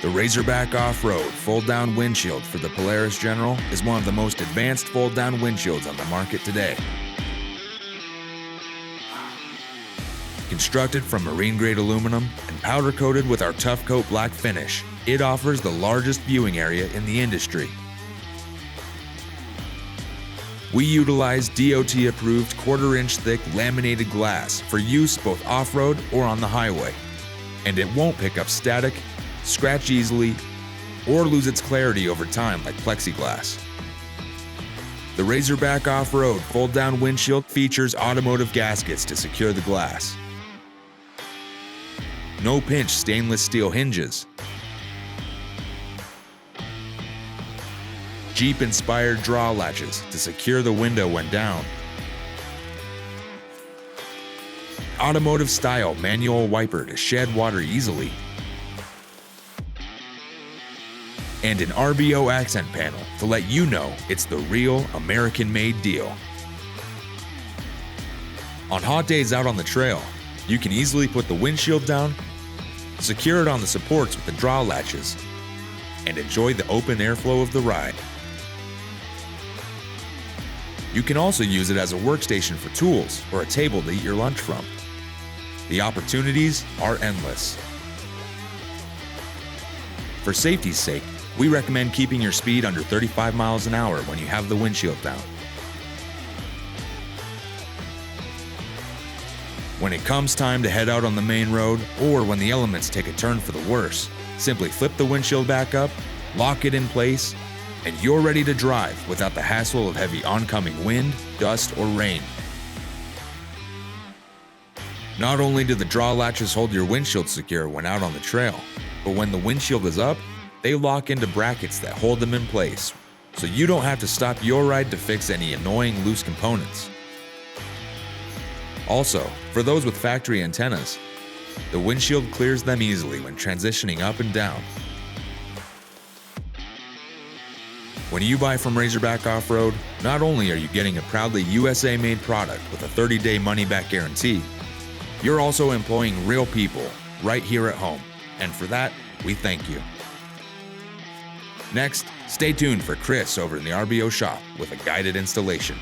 The Razorback Offroad fold-down windshield for the Polaris General is one of the most advanced fold-down windshields on the market today. Constructed from marine-grade aluminum and powder-coated with our Tough Coat black finish, it offers the largest viewing area in the industry. We utilize DOT-approved quarter-inch thick laminated glass for use both off-road or on the highway, and it won't pick up static, scratch easily, or lose its clarity over time like plexiglass. The Razorback Offroad fold-down windshield features automotive gaskets to secure the glass, no-pinch stainless steel hinges, Jeep-inspired draw latches to secure the window when down, automotive-style manual wiper to shed water easily, and an RBO accent panel to let you know it's the real American-made deal. On hot days out on the trail, you can easily put the windshield down, secure it on the supports with the draw latches, and enjoy the open airflow of the ride. You can also use it as a workstation for tools or a table to eat your lunch from. The opportunities are endless. For safety's sake, we recommend keeping your speed under 35 miles an hour when you have the windshield down. When it comes time to head out on the main road, or when the elements take a turn for the worse, simply flip the windshield back up, lock it in place, and you're ready to drive without the hassle of heavy oncoming wind, dust, or rain. Not only do the draw latches hold your windshield secure when out on the trail, but when the windshield is up, they lock into brackets that hold them in place, so you don't have to stop your ride to fix any annoying loose components. Also, for those with factory antennas, the windshield clears them easily when transitioning up and down. When you buy from Razorback Offroad, not only are you getting a proudly USA-made product with a 30-day money-back guarantee, you're also employing real people right here at home, and for that, we thank you. Next, stay tuned for Chris over in the RBO shop with a guided installation.